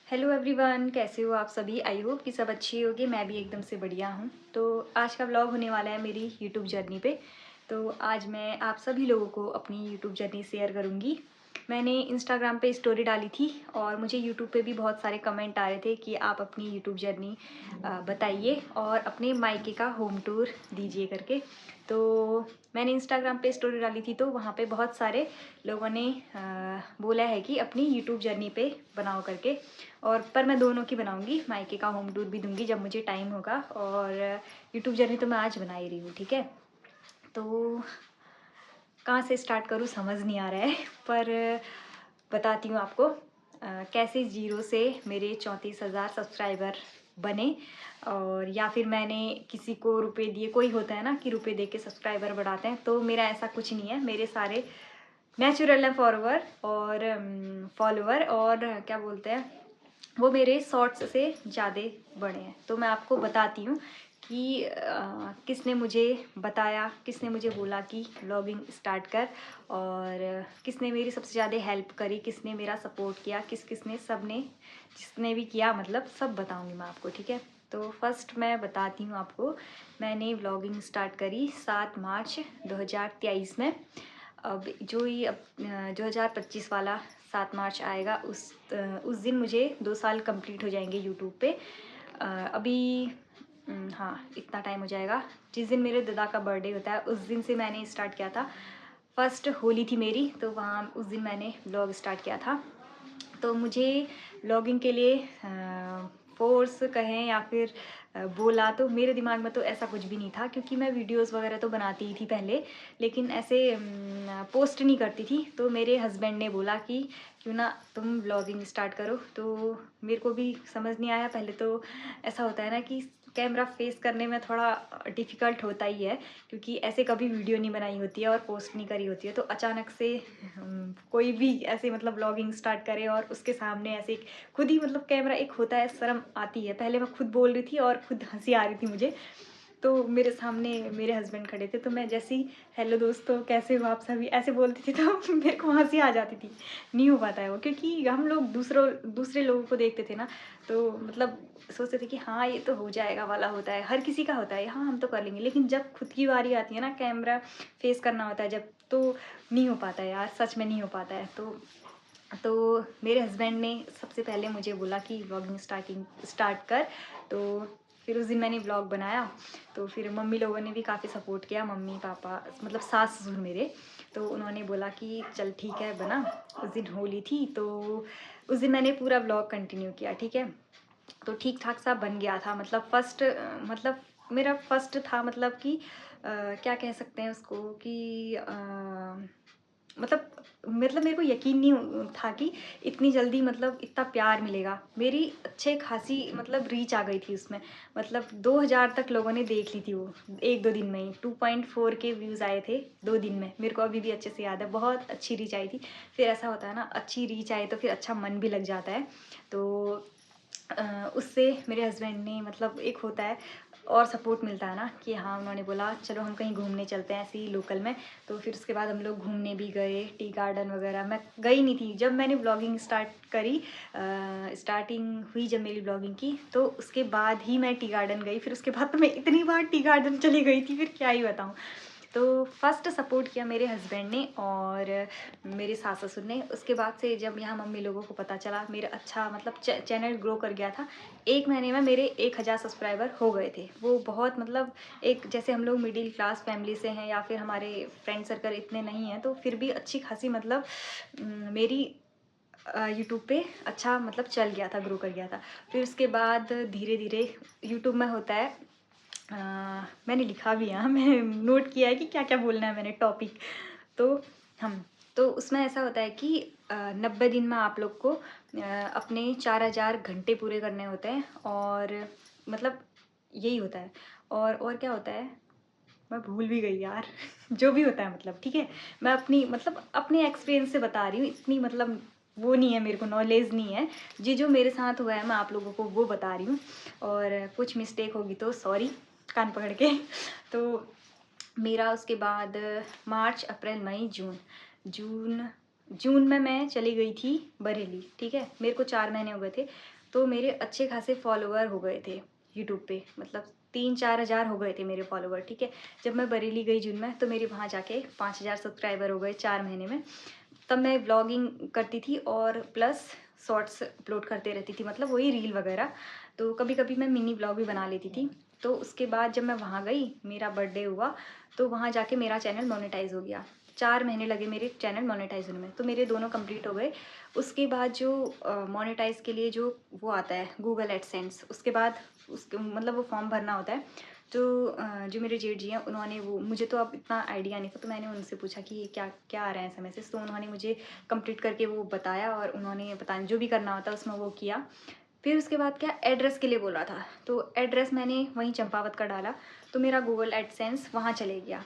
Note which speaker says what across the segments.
Speaker 1: Hello everyone, कैसे हो आप सभी। आई होप कि सब अच्छे होंगे। मैं भी एकदम से बढ़िया हूँ। तो आज का व्लॉग होने वाला है मेरी यूट्यूब जर्नी पे। तो आज मैं आप सभी लोगों को अपनी यूट्यूब जर्नी शेयर करूँगी। मैंने इंस्टाग्राम पे स्टोरी डाली थी और मुझे यूट्यूब पे भी बहुत सारे कमेंट आ रहे थे कि आप अपनी यूट्यूब जर्नी बताइए और अपने मायके का होम टूर दीजिए करके। तो मैंने इंस्टाग्राम पे स्टोरी डाली थी तो वहाँ पे बहुत सारे लोगों ने बोला है कि अपनी यूट्यूब जर्नी पे बनाओ करके। और पर मैं दोनों की बनाऊंगी, मायके का होम टूर भी दूंगी जब मुझे टाइम होगा, और यूट्यूब जर्नी तो मैं आज बना ही रही हूँ। ठीक है, तो कहाँ से स्टार्ट करूँ समझ नहीं आ रहा है, पर बताती हूँ आपको कैसे ज़ीरो से मेरे 34,000 सब्सक्राइबर बने। और या फिर मैंने किसी को रुपए दिए, कोई होता है ना कि रुपए दे के सब्सक्राइबर बढ़ाते हैं, तो मेरा ऐसा कुछ नहीं है। मेरे सारे नेचुरल है फॉलोवर और क्या बोलते हैं, वो मेरे शॉर्ट्स से ज़्यादा बड़े हैं। तो मैं आपको बताती हूँ कि किसने मुझे बताया, किसने मुझे बोला कि व्लॉगिंग स्टार्ट कर, और किसने मेरी सबसे ज़्यादा हेल्प करी, किसने मेरा सपोर्ट किया, किसने सबने जिसने भी किया, मतलब सब बताऊँगी मैं आपको। ठीक है, तो फर्स्ट मैं बताती हूँ आपको। मैंने व्लॉगिंग स्टार्ट करी 7 मार्च 2023 में। अब जो ही अब 2025 वाला 7 मार्च आएगा, उस दिन मुझे 2 साल कंप्लीट हो जाएंगे यूट्यूब पे। अभी हाँ, इतना टाइम हो जाएगा। जिस दिन मेरे दादा का बर्थडे होता है उस दिन से मैंने स्टार्ट किया था। फर्स्ट होली थी मेरी, तो वहाँ उस दिन मैंने ब्लॉग स्टार्ट किया था। तो मुझे ब्लॉगिंग के लिए फोर्स कहें या फिर बोला, तो मेरे दिमाग में तो ऐसा कुछ भी नहीं था, क्योंकि मैं वीडियोस वगैरह तो बनाती ही थी पहले, लेकिन ऐसे पोस्ट नहीं करती थी। तो मेरे हस्बैंड ने बोला कि क्यों ना तुम ब्लॉगिंग स्टार्ट करो। तो मेरे को भी समझ नहीं आया पहले। तो ऐसा होता है ना कि कैमरा फेस करने में थोड़ा डिफ़िकल्ट होता ही है, क्योंकि ऐसे कभी वीडियो नहीं बनाई होती है और पोस्ट नहीं करी होती है। तो अचानक से कोई भी ऐसे मतलब ब्लॉगिंग स्टार्ट करे और उसके सामने ऐसे खुद ही मतलब कैमरा, एक होता है शर्म आती है। पहले मैं खुद बोल रही थी और खुद हंसी आ रही थी मुझे। तो मेरे सामने मेरे हस्बैंड खड़े थे, तो मैं जैसे ही हेलो दोस्तों कैसे हो आप सभी ऐसे बोलती थी, तो मेरे को हंसी आ जाती थी। नहीं हो पाता है वो, क्योंकि हम लोग दूसरे लोगों को देखते थे ना, तो मतलब सोचते थे कि हाँ ये तो हो जाएगा वाला होता है, हर किसी का होता है, हाँ हम तो कर लेंगे। लेकिन जब खुद की बारी आती है ना, कैमरा फेस करना होता है जब, तो नहीं हो पाता है यार, सच में नहीं हो पाता है। तो मेरे हस्बैंड ने सबसे पहले मुझे बोला कि व्लॉगिंग स्टार्ट कर। तो फिर उस दिन मैंने व्लॉग बनाया। तो फिर मम्मी लोगों ने भी काफ़ी सपोर्ट किया, मम्मी पापा मतलब सास ससुर मेरे। तो उन्होंने बोला कि चल ठीक है बना। उस दिन होली थी, तो उस दिन मैंने पूरा व्लॉग कंटिन्यू किया। ठीक है, तो ठीक ठाक सा बन गया था। मतलब फर्स्ट मतलब मेरा फर्स्ट था, मतलब कि क्या कह सकते हैं उसको कि मतलब मेरे को यकीन नहीं था कि इतनी जल्दी मतलब इतना प्यार मिलेगा। मेरी अच्छे खासी मतलब रीच आ गई थी उसमें। मतलब 2000 तक लोगों ने देख ली थी वो, 1-2 दिन में ही 2.4 के व्यूज़ आए थे 2 दिन में। मेरे को अभी भी अच्छे से याद है, बहुत अच्छी रीच आई थी। फिर ऐसा होता है ना, अच्छी रीच आए तो फिर अच्छा मन भी लग जाता है। तो उससे मेरे हस्बैंड ने मतलब एक होता है और सपोर्ट मिलता है ना, कि हाँ उन्होंने बोला चलो हम कहीं घूमने चलते हैं ऐसे ही लोकल में। तो फिर उसके बाद हम लोग घूमने भी गए, टी गार्डन वगैरह। मैं गई नहीं थी जब मैंने ब्लॉगिंग स्टार्ट करी, स्टार्टिंग हुई जब मेरी ब्लॉगिंग की, तो उसके बाद ही मैं टी गार्डन गई। फिर उसके बाद तो मैं इतनी बार टी गार्डन चली गई थी, फिर क्या ही बताऊँ। तो फर्स्ट सपोर्ट किया मेरे हस्बैंड ने और मेरे सास ससुर ने। उसके बाद से जब यहाँ मम्मी लोगों को पता चला, मेरा अच्छा मतलब चैनल ग्रो कर गया था। 1 महीने में मेरे 1000 सब्सक्राइबर हो गए थे। वो बहुत मतलब, एक जैसे हम लोग मिडिल क्लास फैमिली से हैं या फिर हमारे फ्रेंड सर्कल इतने नहीं हैं, तो फिर भी अच्छी खासी मतलब मेरी यूट्यूब पे अच्छा मतलब चल गया था, ग्रो कर गया था। फिर उसके बाद धीरे धीरे यूट्यूब में होता है, मैंने लिखा भी है, मैंने नोट किया है कि क्या क्या बोलना है मैंने टॉपिक। तो हम तो उसमें ऐसा होता है कि 90 दिन में आप लोग को अपने 4000 घंटे पूरे करने होते हैं, और मतलब यही होता है। और क्या होता है, मैं भूल भी गई यार। जो भी होता है मतलब, ठीक है। मैं अपनी मतलब अपने एक्सपीरियंस से बता रही हूँ, इतनी मतलब वो नहीं है, मेरे को नॉलेज नहीं है। जो मेरे साथ हुआ है मैं आप लोगों को वो बता रही हूँ। और कुछ मिस्टेक होगी तो सॉरी, कान पकड़ के। तो मेरा उसके बाद मार्च अप्रैल मई जून, जून में मैं चली गई थी बरेली, ठीक है। मेरे को 4 महीने हो गए थे, तो मेरे अच्छे खासे फॉलोवर हो गए थे यूट्यूब पे, मतलब 3-4 हज़ार हो गए थे मेरे फॉलोवर, ठीक है। जब मैं बरेली गई जून में, तो मेरे वहाँ जाके 5,000 सब्सक्राइबर हो गए 4 महीने में। तब मैं व्लॉगिंग करती थी और प्लस शॉर्ट्स अपलोड करते रहती थी, मतलब वही रील वगैरह। तो कभी कभी मैं मिनी व्लॉग भी बना लेती थी। तो उसके बाद जब मैं वहाँ गई, मेरा बर्थडे हुआ, तो वहाँ जाके मेरा चैनल मोनेटाइज हो गया। 4 महीने लगे मेरे चैनल मोनेटाइज होने में, तो मेरे दोनों कंप्लीट हो गए। उसके बाद जो मोनेटाइज के लिए जो वो आता है गूगल एडसेंस, उसके बाद उसके मतलब वो फॉर्म भरना होता है। तो जो मेरे जेठ जी हैं, उन्होंने वो, मुझे तो अब इतना आइडिया नहीं था, तो मैंने उनसे पूछा कि ये क्या क्या आ रहा है ऐसा मैसेज। तो उन्होंने मुझे कंप्लीट करके वो बताया, और उन्होंने पता नहीं जो भी करना होता है उसमें वो किया। फिर उसके बाद क्या, एड्रेस के लिए बोला था, तो एड्रेस मैंने वहीं चंपावत का डाला, तो मेरा गूगल एडसेंस वहाँ चले गया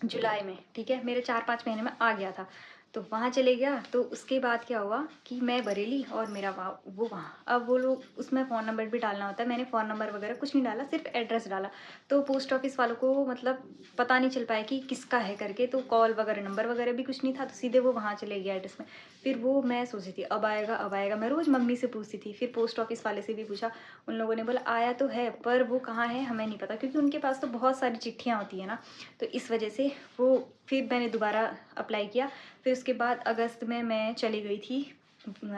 Speaker 1: जुलाई में, ठीक है। मेरे 4-5 महीने में आ गया था, तो वहाँ चले गया। तो उसके बाद क्या हुआ कि मैं बरेली और मेरा वो वहाँ, अब वो लोग उसमें फ़ोन नंबर भी डालना होता है। मैंने फ़ोन नंबर वगैरह कुछ नहीं डाला, सिर्फ एड्रेस डाला। तो पोस्ट ऑफिस वालों को मतलब पता नहीं चल पाया कि किसका है करके, तो कॉल वगैरह नंबर वगैरह भी कुछ नहीं था, तो सीधे वो वहाँ चले गया एड्रेस में। फिर वो मैं सोची थी अब आएगा अब आएगा, मैं रोज़ मम्मी से पूछती थी, फिर पोस्ट ऑफिस वाले से भी पूछा। उन लोगों ने बोला आया तो है, पर वो कहाँ है हमें नहीं पता, क्योंकि उनके पास तो बहुत सारी चिट्ठियाँ होती है ना। तो इस वजह से वो, फिर मैंने दोबारा अप्लाई किया। फिर उसके बाद अगस्त में मैं चली गई थी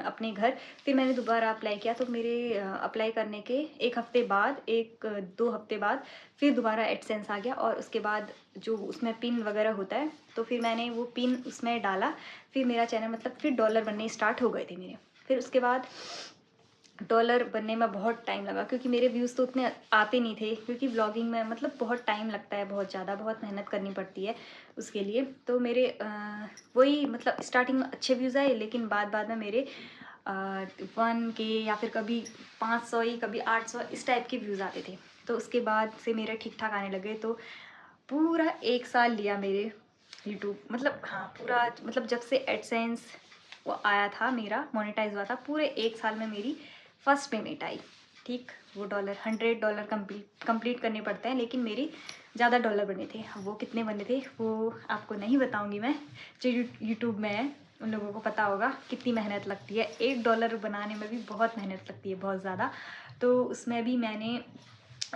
Speaker 1: अपने घर। फिर मैंने दोबारा अप्लाई किया, तो मेरे अप्लाई करने के 1 हफ़्ते बाद, 1-2 हफ़्ते बाद फिर दोबारा एडसेंस आ गया। और उसके बाद जो उसमें पिन वगैरह होता है, तो फिर मैंने वो पिन उसमें डाला। फिर मेरा चैनल मतलब फिर डॉलर बनने स्टार्ट हो गए थे मेरे। फिर उसके बाद डॉलर बनने में बहुत टाइम लगा, क्योंकि मेरे व्यूज़ तो उतने आते नहीं थे, क्योंकि व्लॉगिंग में मतलब बहुत टाइम लगता है, बहुत ज़्यादा, बहुत मेहनत करनी पड़ती है उसके लिए। तो मेरे वही मतलब स्टार्टिंग में अच्छे व्यूज़ आए, लेकिन बाद बाद में मेरे 1 के या फिर कभी 500 ही, कभी 800 इस टाइप के व्यूज़ आते थे। तो उसके बाद से मेरे ठीक ठाक आने लगे। तो पूरा 1 साल लिया मेरे यूट्यूब, मतलब हाँ पूरा, मतलब जब से एडसेंस वो आया था, मेरा मोनेटाइज हुआ था, पूरे 1 साल में मेरी फर्स्ट पेमेंट आई, ठीक। वो $100 कंप्लीट करने पड़ते हैं, लेकिन मेरी ज़्यादा डॉलर बने थे। वो कितने बने थे वो आपको नहीं बताऊंगी मैं, जो यूट्यूब में है उन लोगों को पता होगा कितनी मेहनत लगती है। $1 बनाने में भी बहुत मेहनत लगती है, बहुत ज़्यादा। तो उसमें भी मैंने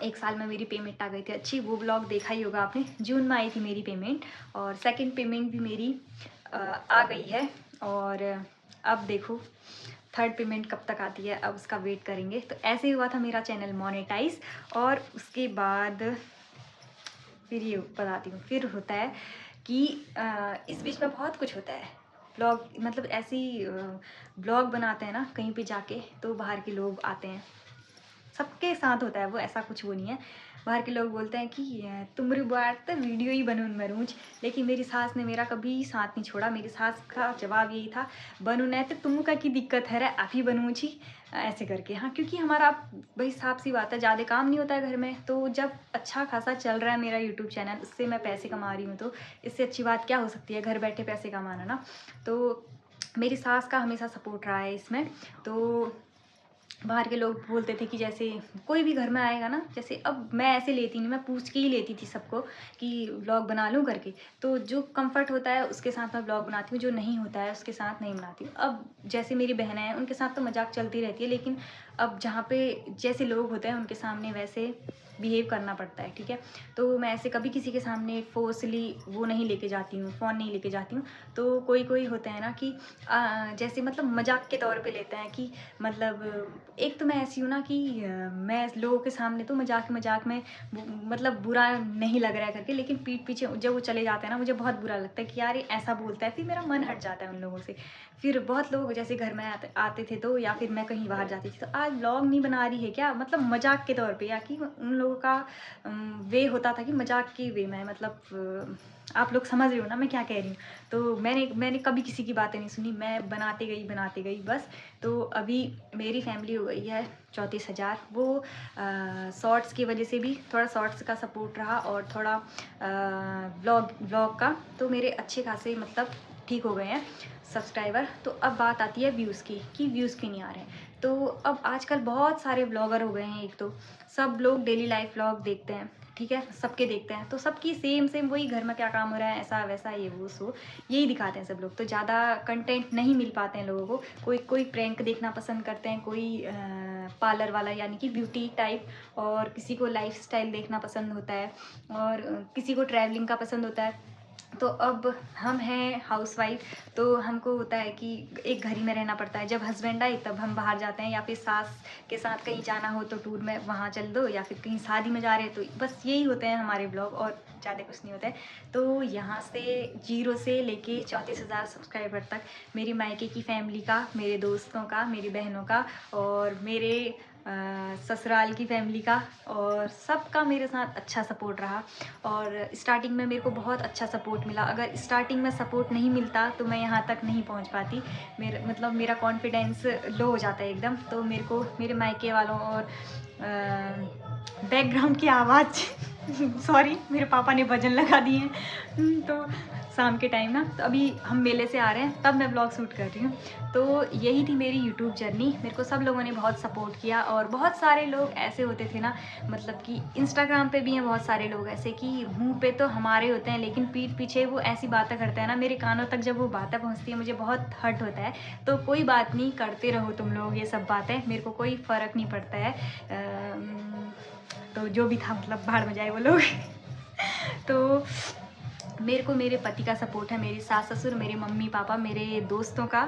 Speaker 1: 1 साल में मेरी पेमेंट आ गई थी अच्छी। वो ब्लॉग देखा ही होगा आपने, जून में आई थी मेरी पेमेंट, और सेकंड पेमेंट भी मेरी आ गई है। और अब देखो थर्ड पेमेंट कब तक आती है, अब उसका वेट करेंगे। तो ऐसे ही हुआ था मेरा चैनल मोनेटाइज। और उसके बाद फिर ये बताती हूँ, फिर होता है कि इस बीच में बहुत कुछ होता है। ब्लॉग मतलब ऐसी ब्लॉग बनाते हैं ना कहीं पे जाके, तो बाहर के लोग आते हैं, सबके साथ होता है वो, ऐसा कुछ वो नहीं है। बाहर के लोग बोलते हैं कि तुम्हारी बात तो वीडियो ही बनून मरूज, लेकिन मेरी सास ने मेरा कभी साथ नहीं छोड़ा। मेरी सास का जवाब यही था, बनू नहीं तो तुम का की दिक्कत है रे, आप ही बनूज ही, ऐसे करके। हाँ, क्योंकि हमारा भाई साफ सी बात है, ज़्यादा काम नहीं होता है घर में। तो जब अच्छा खासा चल रहा है मेरा यूट्यूब चैनल, उससे मैं पैसे कमा रही हूँ, तो इससे अच्छी बात क्या हो सकती है, घर बैठे पैसे कमाना ना। तो मेरी सास का हमेशा सपोर्ट रहा है इसमें। तो बाहर के लोग बोलते थे कि जैसे कोई भी घर में आएगा ना, जैसे अब मैं ऐसे लेती नहीं, मैं पूछ के ही लेती थी सबको कि व्लॉग बना लूँ करके। तो जो कंफर्ट होता है उसके साथ मैं व्लॉग बनाती हूँ, जो नहीं होता है उसके साथ नहीं बनाती हूँ। अब जैसे मेरी बहनें हैं, उनके साथ तो मजाक चलती रहती है, लेकिन अब जहाँ पे जैसे लोग होते हैं उनके सामने वैसे बिहेव करना पड़ता है, ठीक है। तो मैं ऐसे कभी किसी के सामने फोर्सली वो नहीं लेके जाती हूँ, फ़ोन नहीं लेके जाती हूँ। तो कोई कोई होते हैं ना कि जैसे मतलब मजाक के तौर पे लेते हैं कि मतलब एक तो मैं ऐसी हूँ ना कि मैं लोगों के सामने तो मजाक मजाक में मतलब बुरा नहीं लग रहा है करके, लेकिन पीठ पीछे जब वो चले जाते हैं ना, मुझे बहुत बुरा लगता है कि यार ये ऐसा बोलता है, फिर मेरा मन हट जाता है उन लोगों से। फिर बहुत लोग जैसे घर में आते थे, तो या फिर मैं कहीं बाहर जाती थी, तो आज व्लॉग नहीं बना रही है क्या, मतलब मजाक के तौर पे, या कि उन लोगों का वे होता था कि मजाक के वे में, मतलब आप लोग समझ रहे हो ना मैं क्या कह रही हूँ। तो मैंने कभी किसी की बातें नहीं सुनी, मैं बनाते गई बस। तो अभी मेरी फैमिली हो गई है 34,000। वो शॉर्ट्स की वजह से भी, थोड़ा शॉर्ट्स का सपोर्ट रहा, और थोड़ा व्लॉग का, तो मेरे अच्छे खासे मतलब ठीक हो गए हैं सब्सक्राइबर। तो अब बात आती है व्यूज़ की, कि व्यूज़ क्यों नहीं आ रहे हैं। तो अब आजकल बहुत सारे ब्लॉगर हो गए हैं, एक तो सब लोग डेली लाइफ व्लॉग देखते हैं, ठीक है, सबके देखते हैं तो सबकी सेम वही, घर में क्या काम हो रहा है, ऐसा वैसा, ये वो सो यही दिखाते हैं सब लोग। तो ज़्यादा कंटेंट नहीं मिल पाते हैं लोगों को। कोई प्रैंक देखना पसंद करते हैं, कोई पार्लर वाला यानी कि ब्यूटी टाइप, और किसी को लाइफस्टाइल देखना पसंद होता है, और किसी को ट्रैवलिंग का पसंद होता है। तो अब हम हैं हाउसवाइफ, तो हमको होता है कि एक घर ही में रहना पड़ता है। जब हस्बैंड आए तब हम बाहर जाते हैं, या फिर सास के साथ कहीं जाना हो तो टूर में वहाँ चल दो, या फिर कहीं शादी में जा रहे हैं, तो बस यही होते हैं हमारे ब्लॉग, और ज़्यादा कुछ नहीं होता है। तो यहाँ से 0 से लेके 34,000 सब्सक्राइबर तक मेरी मायके की फैमिली का, मेरे दोस्तों का, मेरी बहनों का, और मेरे ससुराल की फैमिली का, और सबका मेरे साथ अच्छा सपोर्ट रहा। और स्टार्टिंग में मेरे को बहुत अच्छा सपोर्ट मिला। अगर स्टार्टिंग में सपोर्ट नहीं मिलता तो मैं यहाँ तक नहीं पहुँच पाती। मेरा कॉन्फिडेंस लो हो जाता है एकदम। तो मेरे को मेरे मायके वालों और बैकग्राउंड की आवाज़ सॉरी, मेरे पापा ने भजन लगा दिए हैं तो शाम के टाइम ना, तो अभी हम मेले से आ रहे हैं तब मैं ब्लॉग शूट कर रही हूँ। तो यही थी मेरी यूट्यूब जर्नी। मेरे को सब लोगों ने बहुत सपोर्ट किया, और बहुत सारे लोग ऐसे होते थे ना, मतलब कि इंस्टाग्राम पे भी हैं बहुत सारे लोग ऐसे कि मुंह पे तो हमारे होते हैं लेकिन पीठ पीछे वो ऐसी बातें करते हैं ना, मेरे कानों तक जब वो बातें पहुँचती है मुझे बहुत हर्ट होता है। तो कोई बात नहीं, करते रहो तुम लोग ये सब बातें, मेरे को कोई फ़र्क नहीं पड़ता है। तो जो भी था, मतलब भाड़ में जाए वो लोग तो मेरे को मेरे पति का सपोर्ट है, मेरी सास ससुर, मेरे मम्मी पापा, मेरे दोस्तों का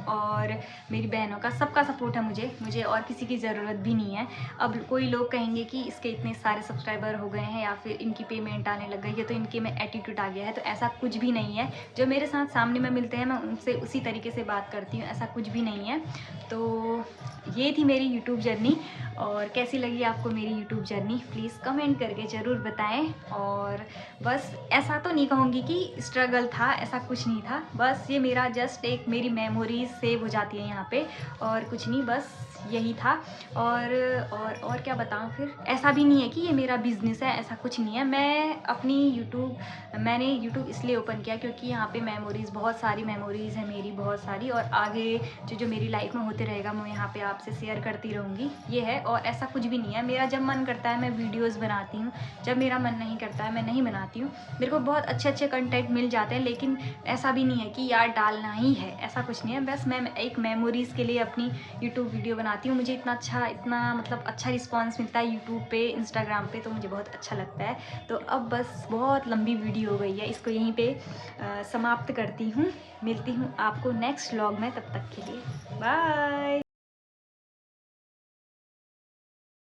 Speaker 1: और मेरी बहनों का, सबका सपोर्ट है मुझे और किसी की ज़रूरत भी नहीं है। अब कोई लोग कहेंगे कि इसके इतने सारे सब्सक्राइबर हो गए हैं या फिर इनकी पेमेंट आने लग गई है तो इनके में एटीट्यूड आ गया है, तो ऐसा कुछ भी नहीं है। जो मेरे साथ सामने में मिलते हैं मैं उनसे उसी तरीके से बात करती हूँ, ऐसा कुछ भी नहीं है। तो ये थी मेरी यूट्यूब जर्नी, और कैसी लगी आपको मेरी यूट्यूब जर्नी प्लीज़ कमेंट करके ज़रूर बताएं। और बस ऐसा तो नहीं कहूँगी कि स्ट्रगल था, ऐसा कुछ नहीं था, बस ये मेरा जस्ट एक मेरी मेमोरीज सेव हो जाती है यहाँ पे, और कुछ नहीं, बस यही था। और क्या बताऊँ फिर, ऐसा भी नहीं है कि ये मेरा बिज़नेस है, ऐसा कुछ नहीं है। मैंने यूट्यूब इसलिए ओपन किया क्योंकि यहाँ पे मेमोरीज़, बहुत सारी मेमोरीज़ है मेरी, बहुत सारी, और आगे जो मेरी लाइफ में होते रहेगा मैं यहाँ पे आपसे शेयर करती रहूँगी, ये है। और ऐसा कुछ भी नहीं है, मेरा जब मन करता है मैं वीडियोज़ बनाती हूँ, जब मेरा मन नहीं करता है मैं नहीं बनाती हूँ। मेरे को बहुत अच्छे कंटेंट मिल जाते हैं, लेकिन ऐसा भी नहीं है कि यार डालना ही है, ऐसा कुछ नहीं है। बस मैं एक मेमोरीज़ के लिए अपनी यूट्यूब वीडियो बनाती हूँ। मुझे इतना मतलब अच्छा रिस्पॉन्स मिलता है यूट्यूब पे, इंस्टाग्राम पे, तो मुझे बहुत अच्छा लगता है। तो अब बस बहुत लंबी वीडियो हो गई है, इसको यहीं पे समाप्त करती हूँ। मिलती हूँ आपको नेक्स्ट व्लॉग में, तब तक के लिए बाय।